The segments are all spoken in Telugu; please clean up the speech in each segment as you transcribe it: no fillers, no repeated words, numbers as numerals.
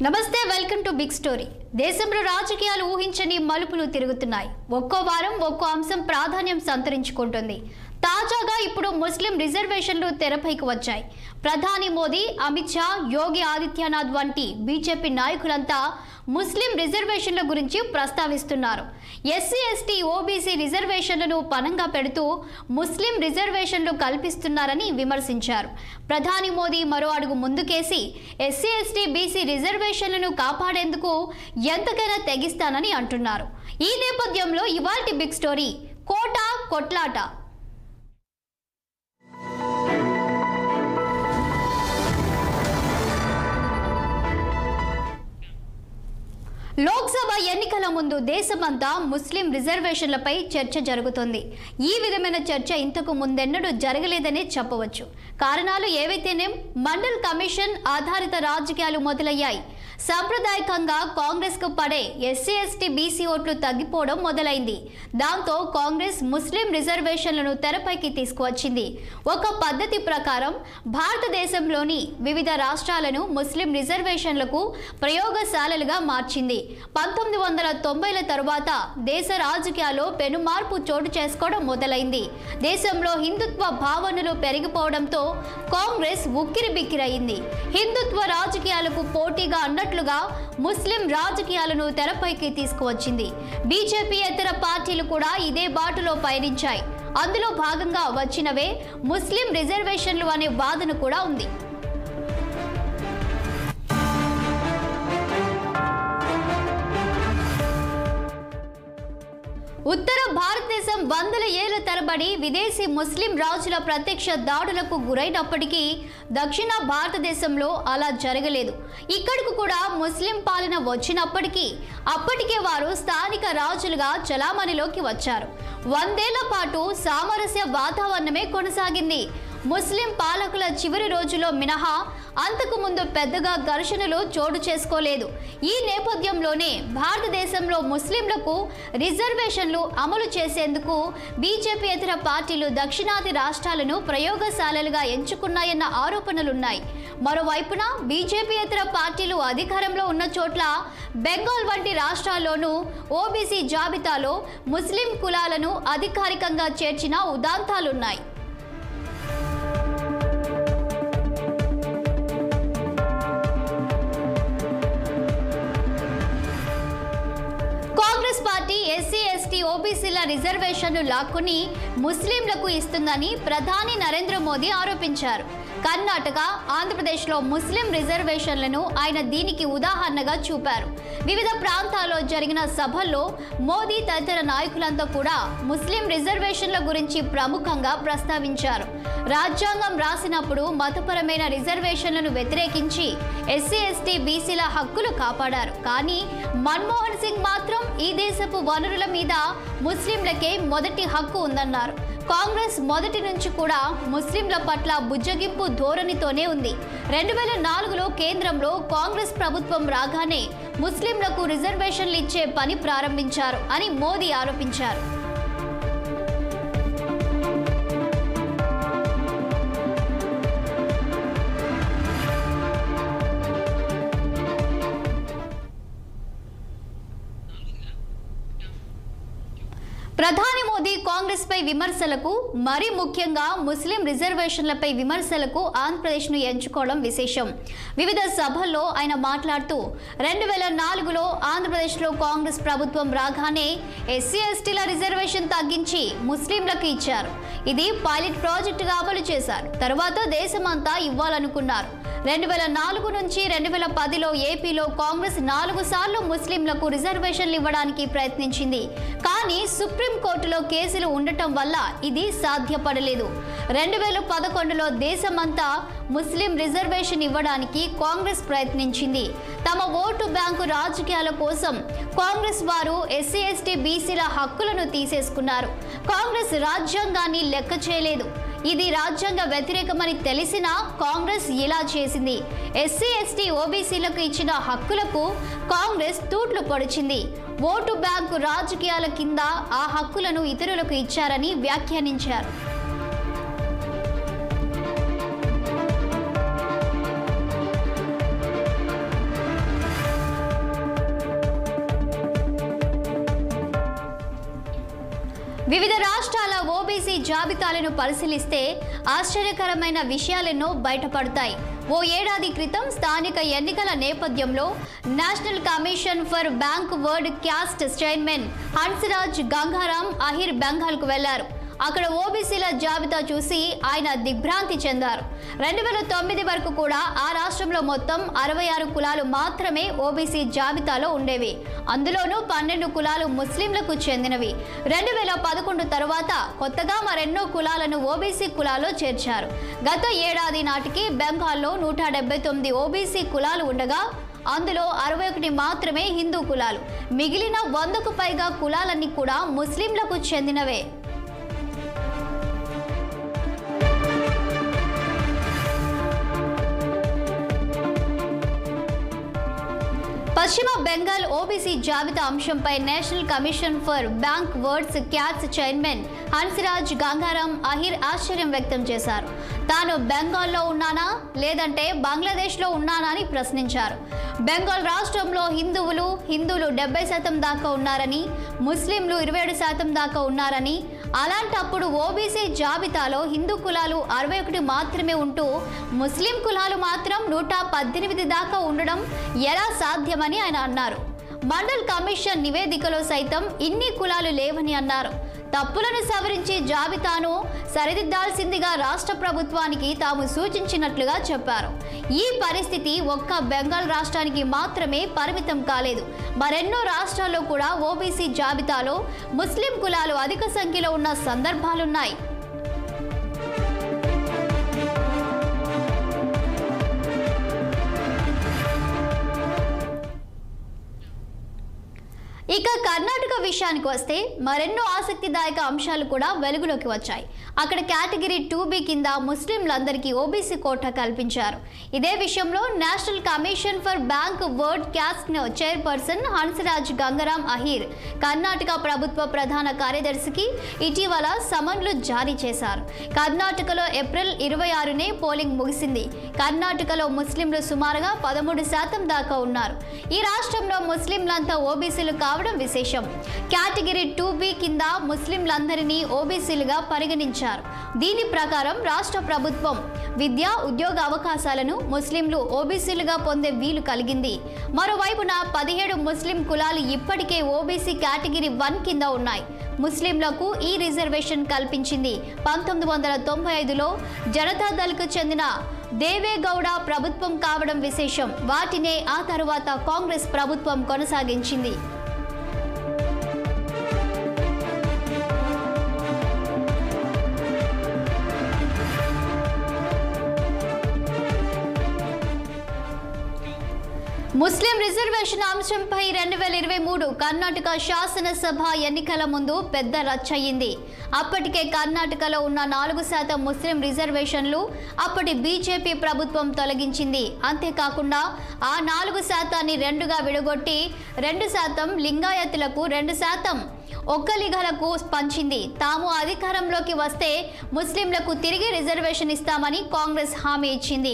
నమస్తే, వెల్కమ్ టు బిగ్ స్టోరీ. దేశంలో రాజకీయాలు ఊహించని మలుపులు తిరుగుతున్నాయి. ఒక్కో వారం ఒక్కో అంశం ప్రాధాన్యం సంతరించుకుంటుంది. తాజాగా ఇప్పుడు ముస్లిం రిజర్వేషన్లు తెరపైకి వచ్చాయి. ప్రధాని మోదీ, అమిత్ షా, యోగి ఆదిత్యనాథ్ వంటి బీజేపీ నాయకులంతా ముస్లిం రిజర్వేషన్ల గురించి ప్రస్తావిస్తున్నారు. ఎస్సీ, ఎస్టీ, ఓబీసీ రిజర్వేషన్లను పనంగా పెడుతూ ముస్లిం రిజర్వేషన్లు కల్పిస్తున్నారని విమర్శించారు. ప్రధాని మోదీ మరో అడుగు ముందుకేసి ఎస్సీ, ఎస్టీ, బీసీ రిజర్వేషన్లను కాపాడేందుకు ఎంతకైనా తెగిస్తానని అంటున్నారు. ఈ నేపథ్యంలో ఇవాల్టి బిగ్ స్టోరీ కోట కొట్లాట. లోక్సభ ఎన్నికల ముందు దేశమంతా ముస్లిం రిజర్వేషన్లపై చర్చ జరుగుతుంది. ఈ విధమైన చర్చ ఇంతకు ముందెన్నడూ జరగలేదనే చెప్పవచ్చు. కారణాలు ఏవైతేనేం, మండల్ కమిషన్ ఆధారిత రాజకీయాలు మొదలయ్యాయి. సాంప్రదాయకంగా కాంగ్రెస్ కు పడే ఎస్సీ, ఎస్టీ, బీసీ ఓట్లు తగ్గిపోవడం మొదలైంది. దాంతో కాంగ్రెస్ ముస్లిం రిజర్వేషన్లను తెరపైకి తీసుకువచ్చింది. ఒక పద్ధతి ప్రకారం భారతదేశంలోని వివిధ రాష్ట్రాలను ముస్లిం రిజర్వేషన్లకు ప్రయోగశాలలుగా మార్చింది. 1990ల తరువాత దేశ రాజకీయాల్లో పెనుమార్పు చోటు చేసుకోవడం మొదలైంది. దేశంలో హిందుత్వ భావనలు పెరిగిపోవడంతో కాంగ్రెస్ ఉక్కిరిబిక్కిరయింది. హిందుత్వ రాజకీయాలకు పోటీగా అన్నట్లుగా ముస్లిం రాజకీయాలను తెరపైకి తీసుకువచ్చింది. బీజేపీ ఇతర పార్టీలు కూడా ఇదే బాటలో పయనించాయి. అందులో భాగంగా వచ్చినవే ముస్లిం రిజర్వేషన్లు అనే వాదన కూడా ఉంది. ఉత్తర భారతదేశం వందల ఏళ్ల తరబడి విదేశీ ముస్లిం రాజుల ప్రత్యక్ష దాడులకు గురైనప్పటికీ దక్షిణ భారతదేశంలో అలా జరగలేదు. ఇక్కడకు కూడా ముస్లిం పాలన వచ్చినప్పటికీ అప్పటికే వారు స్థానిక రాజులుగా చలామణిలోకి వచ్చారు. 100 ఏళ్ల పాటు సామరస్య వాతావరణమే కొనసాగింది. ముస్లిం పాలకుల చివరి రోజుల్లో మినహా అంతకు ముందు పెద్దగా ఘర్షణలు చోటు చేసుకోలేదు. ఈ నేపథ్యంలోనే భారతదేశంలో ముస్లింలకు రిజర్వేషన్లు అమలు చేసేందుకు బీజేపీ ఇతర పార్టీలు దక్షిణాది రాష్ట్రాలను ప్రయోగశాలలుగా ఎంచుకున్నాయన్న ఆరోపణలున్నాయి. మరోవైపున బీజేపీ ఇతర పార్టీలు అధికారంలో ఉన్న చోట్ల బెంగాల్ వంటి రాష్ట్రాల్లోనూ ఓబీసీ జాబితాలో ముస్లిం కులాలను అధికారికంగా చేర్చిన ఉదాంతాలున్నాయి. కాంగ్రెస్ పార్టీ ఎస్సీ, ఎస్టీ, ఓబీసీల రిజర్వేషన్లు లాక్కుని ముస్లింలకు ఇస్తుందని ప్రధాని నరేంద్ర మోదీ ఆరోపించారు. కర్ణాటక, ఆంధ్రప్రదేశ్లో ముస్లిం రిజర్వేషన్లను ఆయన దీనికి ఉదాహరణగా చూపారు. వివిధ ప్రాంతాల్లో జరిగిన సభల్లో మోదీ తదితర నాయకులంతా కూడా ముస్లిం రిజర్వేషన్ల గురించి ప్రముఖంగా ప్రస్తావించారు. రాజ్యాంగం రాసినప్పుడు మతపరమైన రిజర్వేషన్లను వ్యతిరేకించి ఎస్సీ, ఎస్టీ, బీసీల హక్కులు కాపాడారు. కానీ మన్మోహన్ సింగ్ మాత్రం ఈ దేశపు వనరుల మీద ముస్లింలకే మొదటి హక్కు ఉందన్నారు. కాంగ్రెస్ మొదటి నుంచి కూడా ముస్లింల పట్ల బుజ్జగింపు ధోరణితోనే ఉంది. 2004లో కేంద్రంలో కాంగ్రెస్ ప్రభుత్వం రాగానే ముస్లింలకు రిజర్వేషన్లు ఇచ్చే పని ప్రారంభించారు అని మోదీ ఆరోపించారు. ప్రధాని మోదీ కాంగ్రెస్ పై విమర్శలకు, మరీ ముఖ్యంగా ముస్లిం రిజర్వేషన్లపై విమర్శలకు ఆంధ్రప్రదేశ్ను ఎంచుకోవడం విశేషం. వివిధ సభల్లో ఆయన మాట్లాడుతూ 2004లో ఆంధ్రప్రదేశ్లో కాంగ్రెస్ ప్రభుత్వం రాగానే ఎస్సీ, ఎస్టీల రిజర్వేషన్ తగ్గించి ముస్లింలకు ఇచ్చారు. ఇది పైలట్ ప్రాజెక్టుగా అమలు చేశారు. తర్వాత దేశమంతా ఇవ్వాలనుకున్నారు. 2004 నుంచి 2010లో ఏపీలో కాంగ్రెస్ 4 సార్లు ముస్లింలకు రిజర్వేషన్లు ఇవ్వడానికి ప్రయత్నించింది. కానీ సుప్రీంకోర్టులో కేసులు ఉండటం వల్ల ఇది సాధ్యపడలేదు. 2011లో దేశమంతా ముస్లిం రిజర్వేషన్ ఇవ్వడానికి కాంగ్రెస్ ప్రయత్నించింది. తమ ఓటు బ్యాంకు రాజకీయాల కోసం కాంగ్రెస్ వారు ఎస్సీ, ఎస్టీ, బీసీల హక్కులను తీసేసుకున్నారు. కాంగ్రెస్ రాజ్యాంగాన్ని లెక్క చేయలేదు. ఇది రాజ్యాంగ వ్యతిరేకమని తెలిసినా కాంగ్రెస్ ఇలా చేసింది. ఎస్సీ, ఎస్టీ, ఓబీసీలకు ఇచ్చిన హక్కులకు కాంగ్రెస్ తూట్లు పొడిచింది. ఓటు బ్యాంకు రాజకీయాల కింద ఆ హక్కులను ఇతరులకు ఇచ్చారని వ్యాఖ్యానించారు. వివిధ రాష్ట్రాల ఓబీసీ జాబితాలను పరిశీలిస్తే ఆశ్చర్యకరమైన విషయాలెన్నో బయటపడతాయి. ఓ ఏడాది క్రితం స్థానిక ఎన్నికల నేపథ్యంలో national commission for backward caste chairman Hansraj Gangaram Ahir బెంగాల్కు వెళ్లారు. అక్కడ ఓబీసీల జాబితా చూసి ఆయన దిగ్భ్రాంతి చెందారు. 2009 వరకు కూడా ఆ రాష్ట్రంలో మొత్తం 66 కులాలు మాత్రమే ఓబీసీ జాబితాలో ఉండేవి. అందులోనూ 12 కులాలు ముస్లింలకు చెందినవి. 2011 తర్వాత కొత్తగా మరెన్నో కులాలను ఓబీసీ కులాల్లో చేర్చారు. గత ఏడాది నాటికి బెంగాల్లో 179 ఓబీసీ కులాలు ఉండగా అందులో 61 మాత్రమే హిందూ కులాలు. మిగిలిన 100కు పైగా కులాలన్నీ కూడా ముస్లింలకు చెందినవే. పశ్చిమ బెంగాల్ ఓబీసీ జాబితా అంశంపై national commission for backward caste chairman Hansraj Gangaram Ahir ఆశ్చర్యం వ్యక్తం చేశారు. తాను బెంగాల్లో ఉన్నానా లేదంటే బంగ్లాదేశ్లో ఉన్నానా అని ప్రశ్నించారు. బెంగాల్ రాష్ట్రంలో హిందువులు 70% దాకా ఉన్నారని, ముస్లింలు 27% దాకా ఉన్నారని, అలాంటప్పుడు ఓబీసీ జాబితాలో హిందూ కులాలు 61 మాత్రమే ఉంటూ ముస్లిం కులాలు మాత్రం 118 దాకా ఉండడం ఎలా సాధ్యమని ఆయన అన్నారు. మండల్ కమిషన్ నివేదికలో సైతం ఇన్ని కులాలు లేవని అన్నారు. తప్పులను సవరించి జాబితాను సరిదిద్దాల్సిందిగా రాష్ట్ర ప్రభుత్వానికి తాము సూచించినట్లుగా చెప్పారు. ఈ పరిస్థితి ఒక్క బెంగాల్ రాష్ట్రానికి మాత్రమే పరిమితం కాలేదు. మరెన్నో రాష్ట్రాల్లో కూడా ఓబీసీ జాబితాలో ముస్లిం కులాలు అధిక సంఖ్యలో ఉన్న సందర్భాలున్నాయి. ఇక కర్ణాటక విషయానికి వస్తే మరెన్నో ఆసక్తిదాయక అంశాలు కూడా వెలుగులోకి వచ్చాయి. అక్కడ కేటగిరీ 2B కింద ముస్లింలందరికీ ఓబీసీ కోటా కల్పించారు. ఇదే విషయంలో national commission for backward caste chairperson Hansraj Gangaram Ahir Karnataka ప్రభుత్వ ప్రధాన కార్యదర్శికి ఇటీవల సమన్లు జారీ చేశారు. కర్ణాటకలో ఏప్రిల్ 26నే పోలింగ్ ముగిసింది. కర్ణాటకలో ముస్లింలు సుమారుగా 13% దాకా ఉన్నారు. ఈ రాష్ట్రంలో ముస్లింలంతా ఓబీసీలు కావడం విశేషం. కేటగిరీ 2B కింద ముస్లింలందరినీ ఓబీసీలుగా పరిగణించారు. దీని ప్రకారం రాష్ట్ర ప్రభుత్వం విద్యా ఉద్యోగ అవకాశాలను ముస్లింలు ఓబీసీలుగా పొందే వీలు కలిగింది. మరోవైపున 17 ముస్లిం కులాలు ఇప్పటికే ఓబీసీ కేటగిరీ 1 కింద ఉన్నాయి. ముస్లింలకు ఈ రిజర్వేషన్ కల్పించింది 1995లో జనతాదళ్కు చెందిన దేవేగౌడ ప్రభుత్వం కావడం విశేషం. వాటినే ఆ తరువాత కాంగ్రెస్ ప్రభుత్వం కొనసాగించింది. ముస్లిం రిజర్వేషన్ అంశంపై 2023 కర్ణాటక శాసనసభ ఎన్నికల ముందు పెద్ద రచ్చ అయింది. అప్పటికే కర్ణాటకలో ఉన్న 4% ముస్లిం రిజర్వేషన్లు అప్పటి బీజేపీ ప్రభుత్వం తొలగించింది. అంతేకాకుండా ఆ 4%ని 2గా విడగొట్టి 2% లింగాయతులకు, 2% ఒక్కలిగలకు పంచింది. తాము అధికారంలోకి వస్తే ముస్లింలకు తిరిగి రిజర్వేషన్ ఇస్తామని కాంగ్రెస్ హామీ ఇచ్చింది.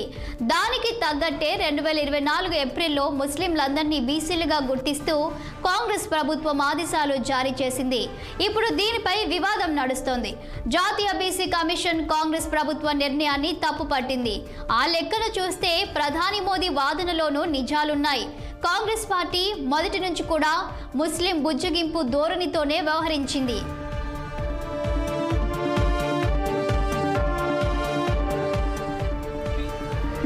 దానికి తగ్గట్టే 2024 ఏప్రిల్లో ముస్లింలందరినీ బీసీలుగా గుర్తిస్తూ కాంగ్రెస్ ప్రభుత్వం ఆదేశాలు జారీ చేసింది. ఇప్పుడు దీనిపై వివాదం నడుస్తోంది. జాతీయ బీసీ కమిషన్ కాంగ్రెస్ ప్రభుత్వ నిర్ణయాన్ని తప్పుపట్టింది. ఆ లెక్కను చూస్తే ప్రధాని మోదీ వాదనలోనూ నిజాలున్నాయి. కాంగ్రెస్ పార్టీ మొదటి నుంచి కూడా ముస్లిం బుజ్జగింపు ధోరణితోనే వ్యవహరించింది.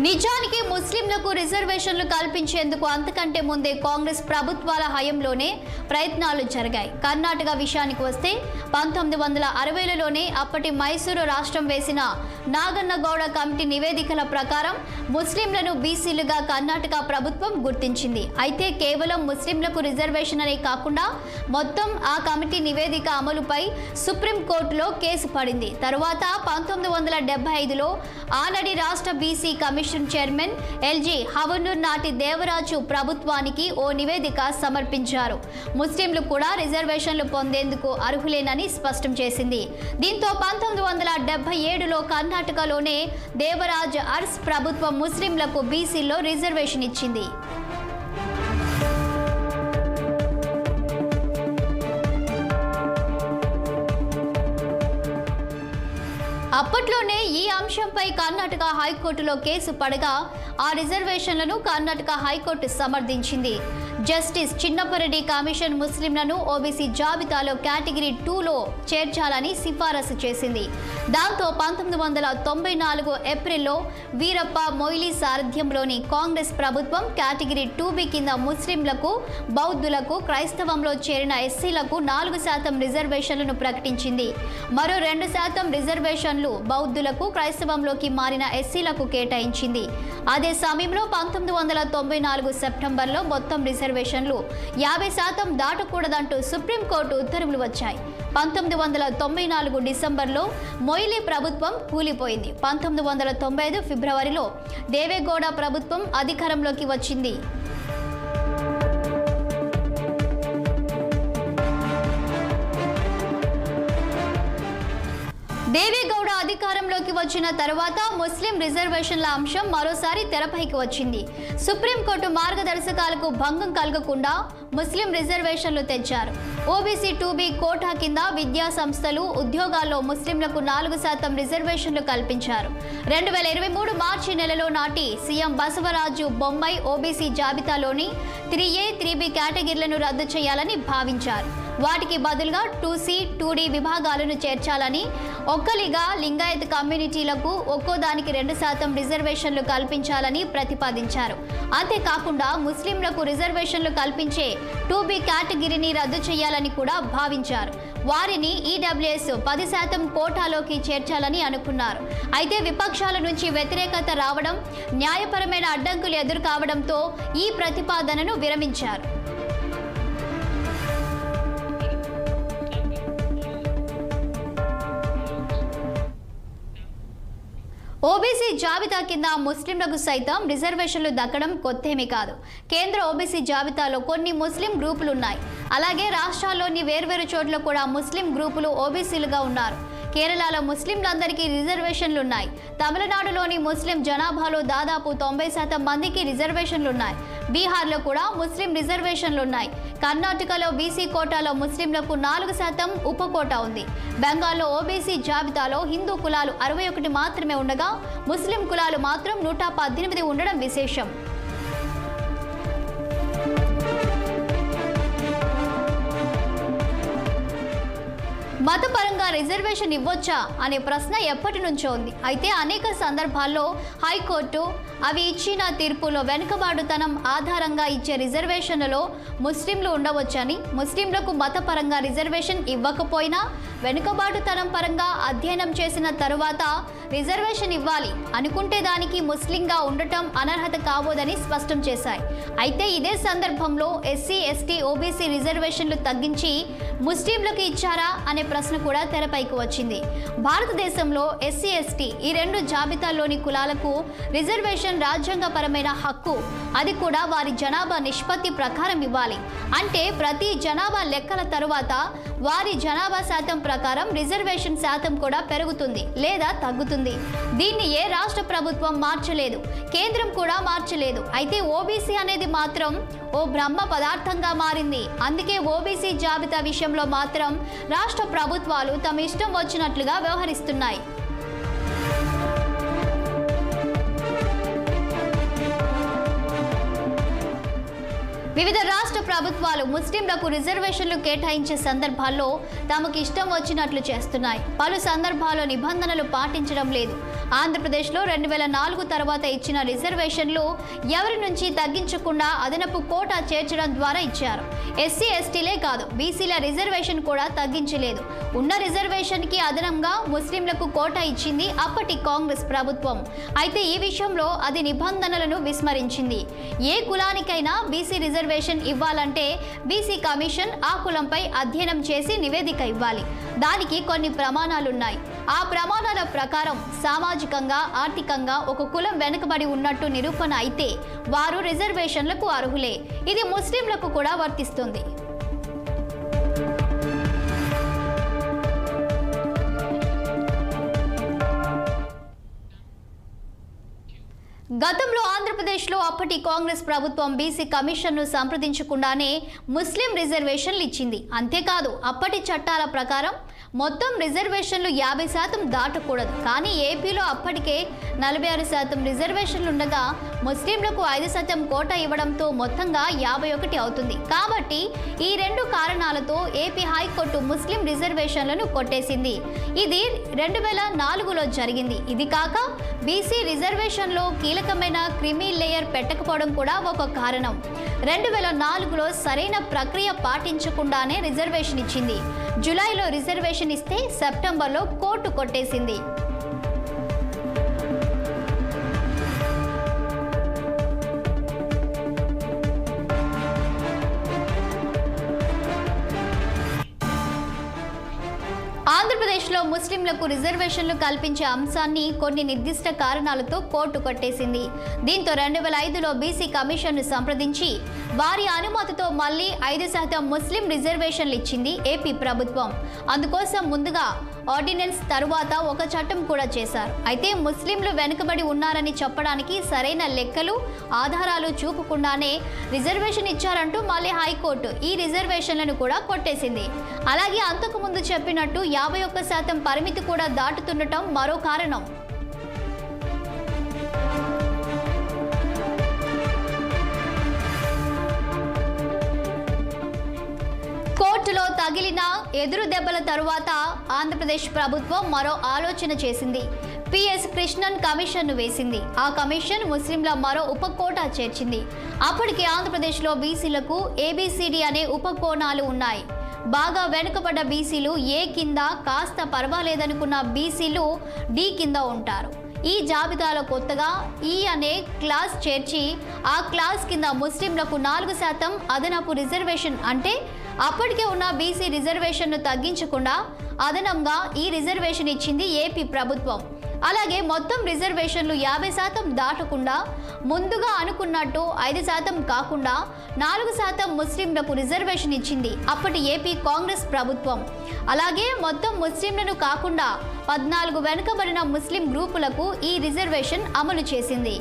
నిజానికి ముస్లింలకు రిజర్వేషన్లు కల్పించేందుకు అంతకంటే ముందే కాంగ్రెస్ ప్రభుత్వాల హయంలోనే ప్రయత్నాలు జరిగాయి. కర్ణాటక విషయానికి వస్తే 1960లోనే అప్పటి మైసూరు రాష్ట్రం వేసిన నాగన్నగౌడ కమిటీ నివేదికల ప్రకారం ముస్లింలను బీసీలుగా కర్ణాటక ప్రభుత్వం గుర్తించింది. అయితే కేవలం ముస్లింలకు రిజర్వేషన్ అనే కాకుండా మొత్తం ఆ కమిటీ నివేదిక అమలుపై సుప్రీంకోర్టులో కేసు పడింది. తరువాత 1975లో ఆనాటి రాష్ట్ర బీసీ కమిషన్ చైర్మన్ ఎల్జీ హవనూర్ నాటి దేవరాజు ప్రభుత్వానికి ఓ నివేదిక సమర్పించారు. ముస్లింలు కూడా రిజర్వేషన్లు పొందేందుకు అర్హులేనని స్పష్టం చేసింది. దీంతో 1977లో కర్ణాటకలోనే దేవరాజ్ అర్స్ ప్రభుత్వం ముస్లింలకు బీసీలో రిజర్వేషన్ ఇచ్చింది. అప్పట్లోనే ఈ అంశంపై కర్ణాటక హైకోర్టులో కేసు పడగా ఆ రిజర్వేషన్లను కర్ణాటక హైకోర్టు సమర్థించింది. జస్టిస్ చిన్నపరెడ్డి కమిషన్ ముస్లింలను ఓబీసీ జాబితాలో కేటగిరీ 2లో చేర్చాలని సిఫారసు చేసింది. దాంతో 1994 ఏప్రిల్లో వీరప్ప మొయిలీ సారథ్యంలోని కాంగ్రెస్ ప్రభుత్వం కేటగిరీ 2B కింద ముస్లింలకు, బౌద్ధులకు, క్రైస్తవంలో చేరిన ఎస్సీలకు 4% రిజర్వేషన్లను ప్రకటించింది. మరో 2% రిజర్వేషన్లు బౌద్ధులకు, క్రైస్తవంలోకి మారిన ఎస్సీలకు కేటాయించింది. అదే సమయంలో 1994 సెప్టెంబర్లో మొత్తం రిజర్వేషన్లు 50% దాటకూడదంటూ సుప్రీంకోర్టు ఉత్తర్వులు వచ్చాయి. 1994 డిసెంబర్లో మొయిలీ ప్రభుత్వం కూలిపోయింది. 1995 ఫిబ్రవరిలో దేవేగౌడ ప్రభుత్వం అధికారంలోకి వచ్చింది. దేవేగౌడ అధికారంలోకి వచ్చిన తర్వాత ముస్లిం రిజర్వేషన్ల అంశం మరోసారి తెరపైకి వచ్చింది. సుప్రీంకోర్టు మార్గదర్శకాలకు భంగం కలగకుండా ముస్లిం రిజర్వేషన్లు తెచ్చారు. ఓబీసీ 2B కోటా కింద విద్యా సంస్థలు, ఉద్యోగాల్లో ముస్లింలకు 4% రిజర్వేషన్లు కల్పించారు. 2023 మార్చి నెలలో నాటి సీఎం బసవరాజు బొమ్మాయి ఓబీసీ జాబితాలోని 3A, 3B కేటగిరీలను రద్దు చేయాలని భావించారు. వాటికి బదులుగా 2C, 2D విభాగాలను చేర్చాలని, ఒక్కలిగా లింగాయత్ కమ్యూనిటీలకు ఒక్కోదానికి 2% రిజర్వేషన్లు కల్పించాలని ప్రతిపాదించారు. అంతేకాకుండా ముస్లింలకు రిజర్వేషన్లు కల్పించే 2B కేటగిరీని రద్దు చేయాలని కూడా భావించారు. వారిని ఈడబ్ల్యూఎస్ 10% కోటాలోకి చేర్చాలని అనుకున్నారు. అయితే విపక్షాల నుంచి వ్యతిరేకత రావడం, న్యాయపరమైన అడ్డంకులు ఎదురుకావడంతో ఈ ప్రతిపాదనను విరమించారు. ఓబీసీ జాబితా కింద ముస్లింలకు సైతం రిజర్వేషన్లు దక్కడం కొత్తేమీ కాదు. కేంద్ర ఓబీసీ జాబితాలో కొన్ని ముస్లిం గ్రూపులు ఉన్నాయి. అలాగే రాష్ట్రాల్లోని వేర్వేరు చోట్ల కూడా ముస్లిం గ్రూపులు ఓబీసీలుగా ఉన్నారు. కేరళలో ముస్లింలందరికీ రిజర్వేషన్లు ఉన్నాయి. తమిళనాడులోని ముస్లిం జనాభాలో దాదాపు 90% మందికి రిజర్వేషన్లున్నాయి. బీహార్లో కూడా ముస్లిం రిజర్వేషన్లున్నాయి. కర్ణాటకలో బీసీ కోటాలో ముస్లింలకు 4% ఉపకోటా ఉంది. బెంగాల్లో ఓబీసీ జాబితాలో హిందూ కులాలు 61 మాత్రమే ఉండగా ముస్లిం కులాలు మాత్రం 118 ఉండడం విశేషం. మతపరంగా రిజర్వేషన్ ఇవ్వొచ్చా అనే ప్రశ్న ఎప్పటి నుంచో ఉంది. అయితే అనేక సందర్భాల్లో హైకోర్టు అవి ఇచ్చిన తీర్పులో వెనుకబాటుతనం ఆధారంగా ఇచ్చే రిజర్వేషన్లలో ముస్లింలు ఉండవచ్చని, ముస్లింలకు మతపరంగా రిజర్వేషన్ ఇవ్వకపోయినా వెనుకబాటుతనం పరంగా అధ్యయనం చేసిన తరువాత రిజర్వేషన్ ఇవ్వాలి అనుకుంటే దానికి ముస్లింగా ఉండటం అనర్హత కావోదని స్పష్టం చేశాయి. అయితే ఇదే సందర్భంలో ఎస్సీ, ఎస్టీ, ఓబీసీ రిజర్వేషన్లు తగ్గించి ముస్లింలకు ఇచ్చారా అనే ప్రశ్న కూడా తెరపైకి వచ్చింది. భారతదేశంలో ఎస్సీ, ఎస్టీ ఈ 2 జాబితాల్లోని కులాలకు రిజర్వేషన్ రాజ్యాంగపరమైన హక్కు. అది కూడా వారి జనాభా నిష్పత్తి ప్రకారం ఇవ్వాలి. అంటే ప్రతి జనాభా లెక్కల తరువాత వారి జనాభా శాతం ప్రకారం రిజర్వేషన్ శాతం కూడా పెరుగుతుంది లేదా తగ్గుతుంది. దీన్ని ఏ రాష్ట్ర ప్రభుత్వం మార్చలేదు, కేంద్రం కూడా మార్చలేదు. అయితే ఓబీసీ అనేది మాత్రం ఓ బ్రహ్మ పదార్థంగా మారింది. అందుకే ఓబీసీ జాబితా విషయంలో మాత్రం రాష్ట్ర ప్రభుత్వాలు తమ ఇష్టం వచ్చినట్లుగా వ్యవహరిస్తున్నాయి. వివిధ రాష్ట్ర ప్రభుత్వాలు ముస్లింలకు రిజర్వేషన్లు కేటాయించే సందర్భాల్లో తమకు ఇష్టం వచ్చినట్లు చేస్తున్నాయి. పలు సందర్భాల్లో నిబంధనలు పాటించడం లేదు. ఆంధ్రప్రదేశ్లో 2004 తర్వాత ఇచ్చిన రిజర్వేషన్లు ఎవరి నుంచి తగ్గించకుండా అదనపు కోటా చేర్చడం ద్వారా ఇచ్చారు. ఎస్సీ, ఎస్టీలే కాదు బీసీల రిజర్వేషన్ కూడా తగ్గించలేదు. ఉన్న రిజర్వేషన్కి అదనంగా ముస్లింలకు కోటా ఇచ్చింది అప్పటి కాంగ్రెస్ ప్రభుత్వం. అయితే ఈ విషయంలో అది నిబంధనలను విస్మరించింది. ఏ కులానికైనా బీసీ రిజర్వేషన్ ఇవ్వాలంటే బీసీ కమిషన్ ఆ కులంపై అధ్యయనం చేసి నివేదిక ఇవ్వాలి. దానికి కొన్ని ప్రమాణాలున్నాయి. ఆ ప్రమాణాల ప్రకారం సామాజికంగా, ఆర్థికంగా ఒక కులం వెనుకబడి ఉన్నట్టు నిరూపణ అయితే వారు రిజర్వేషన్లకు అర్హులే. ఇది ముస్లింలకు కూడా వర్తిస్తుంది. గతంలో ఆంధ్రప్రదేశ్లో అప్పటి కాంగ్రెస్ ప్రభుత్వం బీసీ కమిషన్ను సంప్రదించకుండానే ముస్లిం రిజర్వేషన్లు ఇచ్చింది. అంతేకాదు అప్పటి చట్టాల ప్రకారం మొత్తం రిజర్వేషన్లు 50% దాటకూడదు. కానీ ఏపీలో అప్పటికే 46% రిజర్వేషన్లు ఉండగా ముస్లింలకు 5% కోటా ఇవ్వడంతో మొత్తంగా 51 అవుతుంది. కాబట్టి ఈ రెండు కారణాలతో ఏపీ హైకోర్టు ముస్లిం రిజర్వేషన్లను కొట్టేసింది. ఇది 2004లో జరిగింది. ఇది కాక బీసీ రిజర్వేషన్లో కీలకమైన క్రిమీ లేయర్ పెట్టకపోవడం కూడా ఒక కారణం. 2004లో సరైన ప్రక్రియ పాటించకుండానే రిజర్వేషన్ ఇచ్చింది. జూలైలో రిజర్వేషన్ ఇస్తే సెప్టెంబర్లో కోర్టు కొట్టేసింది. ఆంధ్రప్రదేశ్లో ముస్లింలకు రిజర్వేషన్లు కల్పించే అంశాన్ని కొన్ని నిర్దిష్ట కారణాలతో కోర్టు కొట్టేసింది. దీంతో 2005లో బీసీ కమిషన్ను సంప్రదించి వారి అనుమతితో మళ్లీ 5% ముస్లిం రిజర్వేషన్లు ఇచ్చింది ఏపీ ప్రభుత్వం. అందుకోసం ముందుగా ఆర్డినెన్స్ తరువాత ఒక చట్టం కూడా చేశారు. అయితే ముస్లింలు వెనుకబడి ఉన్నారని చెప్పడానికి సరైన లెక్కలు ఆధారాలు చూపకుండానే రిజర్వేషన్ ఇచ్చారంటూ మళ్ళీ హైకోర్టు ఈ రిజర్వేషన్లను కూడా కొట్టేసింది. అలాగే అంతకుముందు చెప్పినట్టు 51% పరిమితి కూడా దాటుతుండటం మరో కారణం. కోర్టులో తగిలిన ఎదురు దెబ్బల తరువాత ఆంధ్రప్రదేశ్ ప్రభుత్వం మరో ఆలోచన చేసింది. పిఎస్ కృష్ణన్ కమిషన్ను వేసింది. ఆ కమిషన్ ముస్లింల మరో ఉపకోటా చేర్చింది. అప్పటికే ఆంధ్రప్రదేశ్లో బీసీలకు ఏబిసిడి అనే ఉపకోణాలు ఉన్నాయి. బాగా వెనుకబడ్డ బీసీలు ఏ కింద, కాస్త పర్వాలేదనుకున్న బీసీలు డి కింద ఉంటారు. ఈ జాబితాలో కొత్తగా ఈ అనే క్లాస్ చేర్చి ఆ క్లాస్ కింద ముస్లింలకు 4% అదనపు రిజర్వేషన్, అంటే అప్పటికే ఉన్న బీసీ రిజర్వేషన్ను తగ్గించకుండా అదనంగా ఈ రిజర్వేషన్ ఇచ్చింది ఏపీ ప్రభుత్వం. అలాగే మొత్తం రిజర్వేషన్లు 50% దాటకుండా ముందుగా అనుకున్నట్టు 5% కాకుండా 4% ముస్లింలకు రిజర్వేషన్ ఇచ్చింది అప్పటి ఏపీ కాంగ్రెస్ ప్రభుత్వం. అలాగే మొత్తం ముస్లింలను కాకుండా 14 వెనుకబడిన ముస్లిం గ్రూపులకు ఈ రిజర్వేషన్ అమలు చేసింది.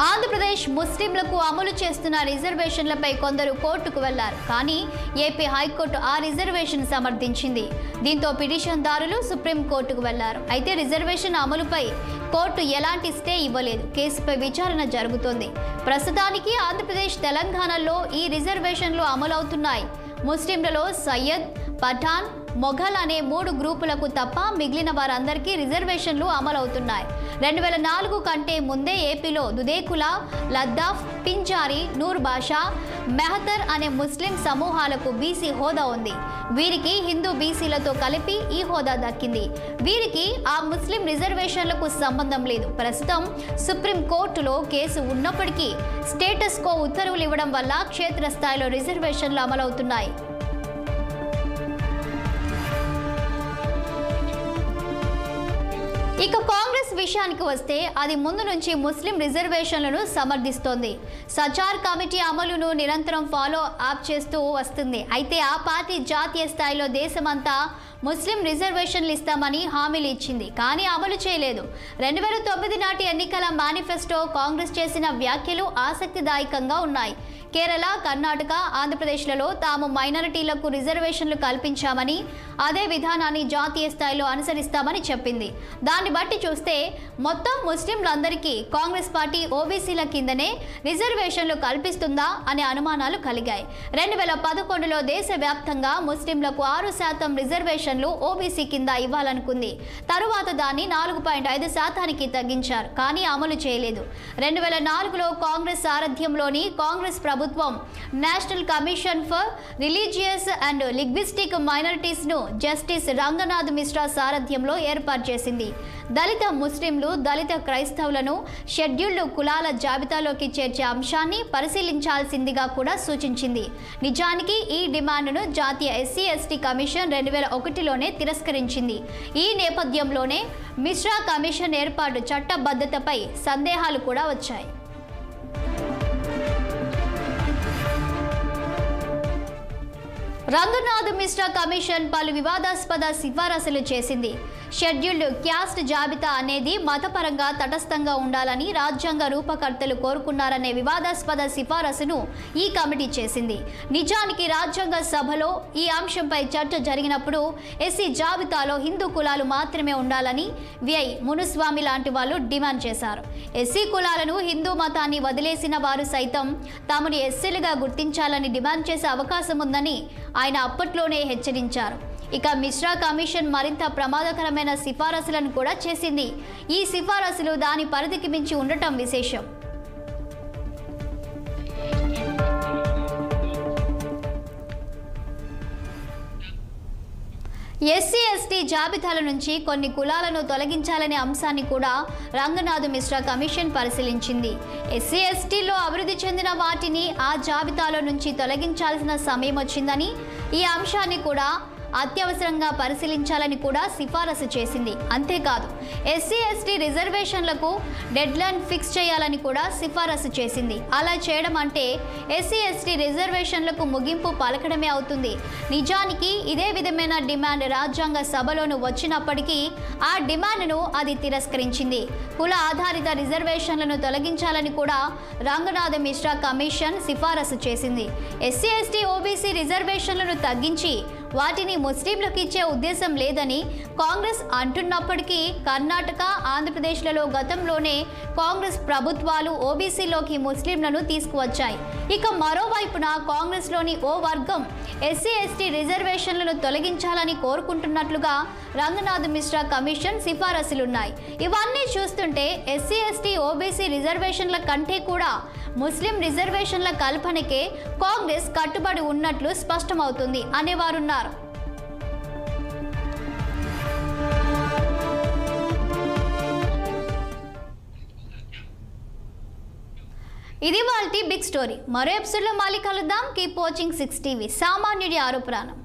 ఆంధ్రప్రదేశ్ ముస్లింలకు అమలు చేస్తున్న రిజర్వేషన్లపై కొందరు కోర్టుకు వెళ్లారు. కానీ ఏపీ హైకోర్టు ఆ రిజర్వేషన్ సమర్థించింది. దీంతో పిటిషన్దారులు సుప్రీంకోర్టుకు వెళ్లారు. అయితే రిజర్వేషన్ అమలుపై కోర్టు ఎలాంటి స్టే ఇవ్వలేదు. కేసుపై విచారణ జరుగుతోంది. ప్రస్తుతానికి ఆంధ్రప్రదేశ్, తెలంగాణలో ఈ రిజర్వేషన్లు అమలవుతున్నాయి. ముస్లింలలో సయ్యద్, పఠాన్, మొఘల్ అనే 3 గ్రూపులకు తప్ప మిగిలిన వారందరికీ రిజర్వేషన్లు అమలవుతున్నాయి. 2004 కంటే ముందే ఏపీలో దుదేకుల, లద్దాఫ్, పింజారీ, నూర్ బాషా, మెహతర్ అనే ముస్లిం సమూహాలకు బీసీ హోదా ఉంది. వీరికి హిందూ బీసీలతో కలిపి ఈ హోదా దక్కింది. వీరికి ఆ ముస్లిం రిజర్వేషన్లకు సంబంధం లేదు. ప్రస్తుతం సుప్రీం కోర్టులో కేసు ఉన్నప్పటికీ స్టేటస్ కో ఉత్తర్వులు ఇవ్వడం వల్ల క్షేత్రస్థాయిలో రిజర్వేషన్లు అమలవుతున్నాయి. ఇక కాంగ్రెస్ విషయానికి వస్తే అది ముందు నుంచి ముస్లిం రిజర్వేషన్లను సమర్థిస్తోంది. సచార్ కమిటీ అమలును నిరంతరం ఫాలో అప్ చేస్తూ వస్తుంది. అయితే ఆ పార్టీ జాతీయ స్థాయిలో దేశమంతా ముస్లిం రిజర్వేషన్లు ఇస్తామని హామీలు ఇచ్చింది, కానీ అమలు చేయలేదు. 2009 నాటి ఎన్నికల మేనిఫెస్టో కాంగ్రెస్ చేసిన వ్యాఖ్యలు ఆసక్తిదాయకంగా ఉన్నాయి. కేరళ, కర్ణాటక, ఆంధ్రప్రదేశ్లలో తాము మైనారిటీలకు రిజర్వేషన్లు కల్పించామని, అదే విధానాన్ని జాతీయ స్థాయిలో అనుసరిస్తామని చెప్పింది. దాన్ని బట్టి చూస్తే మొత్తం ముస్లింలందరికీ కాంగ్రెస్ పార్టీ ఓబీసీల కిందనే రిజర్వేషన్లు కల్పిస్తుందా అనే అనుమానాలు కలిగాయి. 2011లో దేశవ్యాప్తంగా ముస్లింలకు 6% రిజర్వేషన్లు ఓబీసీ కింద ఇవ్వాలనుకుంది. తరువాత దాన్ని 4.5% తగ్గించారు, కానీ అమలు చేయలేదు. 2004లో కాంగ్రెస్ సారథ్యంలోని కాంగ్రెస్ ప్రభుత్వం national commission for religious and linguistic minorities ను జస్టిస్ రంగనాథ్ మిశ్రా సారథ్యంలో ఏర్పాటు చేసింది. దళిత ముస్లింలు, దళిత క్రైస్తవులను షెడ్యూల్డ్ కులాల జాబితాలోకి చేర్చే అంశాన్ని పరిశీలించాల్సిందిగా కూడా సూచించింది. నిజానికి ఈ డిమాండ్ను జాతీయ ఎస్సీ/ఎస్టీ కమిషన్ 2001లోనే తిరస్కరించింది. ఈ నేపథ్యంలోనే మిశ్రా కమిషన్ ఏర్పాటు చట్టబద్ధతపై సందేహాలు కూడా వచ్చాయి. రంగనాథ్ మిశ్రా కమిషన్ పలు వివాదాస్పద సిఫారసులు చేసింది. షెడ్యూల్డ్ క్యాస్ట్ జాబితా అనేది మతపరంగా తటస్థంగా ఉండాలని రాజ్యాంగ రూపకర్తలు కోరుకున్నారనే వివాదాస్పద సిఫారసును ఈ కమిటీ చేసింది. నిజానికి రాజ్యాంగ సభలో ఈ అంశంపై చర్చ జరిగినప్పుడు ఎస్సీ జాబితాలో హిందూ కులాలు మాత్రమే ఉండాలని విఐ మునుస్వామి లాంటి వాళ్ళు డిమాండ్ చేశారు. ఎస్సీ కులాలను హిందూ మతాన్ని వదిలేసిన వారు సైతం తామును ఎస్సీలుగా గుర్తించాలని డిమాండ్ చేసే అవకాశం ఉందని ఆయన అప్పట్లోనే హెచ్చరించారు. ఇక మిశ్రా కమిషన్ మరింత ప్రమాదకరమైన సిఫారసులను కూడా చేసింది. ఈ సిఫారసులు దాని పరిధికి మించి ఉండటం విశేషం. ఎస్సీ ఎస్టీ జాబితాల నుంచి కొన్ని కులాలను తొలగించాలనే అంశాన్ని కూడా రంగనాథ్ మిశ్రా కమిషన్ పరిశీలించింది. ఎస్సీ ఎస్టీలో అభివృద్ధి చెందిన వాటిని ఆ జాబితాలో నుంచి తొలగించాల్సిన సమయం వచ్చిందని, ఈ అంశాన్ని కూడా అత్యవసరంగా పరిశీలించాలని కూడా సిఫారసు చేసింది. అంతేకాదు ఎస్సీ ఎస్టీ రిజర్వేషన్లకు డెడ్లైన్ ఫిక్స్ చేయాలని కూడా సిఫారసు చేసింది. అలా చేయడం అంటే ఎస్సీ ఎస్టీ రిజర్వేషన్లకు ముగింపు పలకడమే అవుతుంది. నిజానికి ఇదే విధమైన డిమాండ్ రాజ్యాంగ సభలోను వచ్చినప్పటికీ ఆ డిమాండ్ను అది తిరస్కరించింది. కుల ఆధారిత రిజర్వేషన్లను తొలగించాలని కూడా రంగనాథ్ మిశ్రా కమిషన్ సిఫారసు చేసింది. ఎస్సీ ఎస్టీ ఓబీసీ రిజర్వేషన్లను తగ్గించి వాటిని ముస్లింలకు ఇచ్చే ఉద్దేశం లేదని కాంగ్రెస్ అంటున్నప్పటికీ కర్ణాటక, ఆంధ్రప్రదేశ్లలో గతంలోనే కాంగ్రెస్ ప్రభుత్వాలు ఓబీసీలోకి ముస్లింలను తీసుకువచ్చాయి. ఇక మరోవైపున కాంగ్రెస్లోని ఓ వర్గం ఎస్సీ ఎస్టీ రిజర్వేషన్లను తొలగించాలని కోరుకుంటున్నట్లుగా రంగనాథ్ మిశ్రా కమిషన్ సిఫారసులున్నాయి. ఇవన్నీ చూస్తుంటే ఎస్సీ ఎస్టీ ఓబీసీ రిజర్వేషన్ల కంటే కూడా ముస్లిం రిజర్వేషన్ల కల్పనకే కాంగ్రెస్ కట్టుబడి ఉన్నట్లు స్పష్టమవుతుంది అనేవారున్నారు. ఇది వాళ్ళ బిగ్ స్టోరీ. మరో ఎపిసోడ్లో మళ్ళీ కలుద్దాం. Keep watching 6 TV. సామాన్యుడి ఆరో ప్రాణం.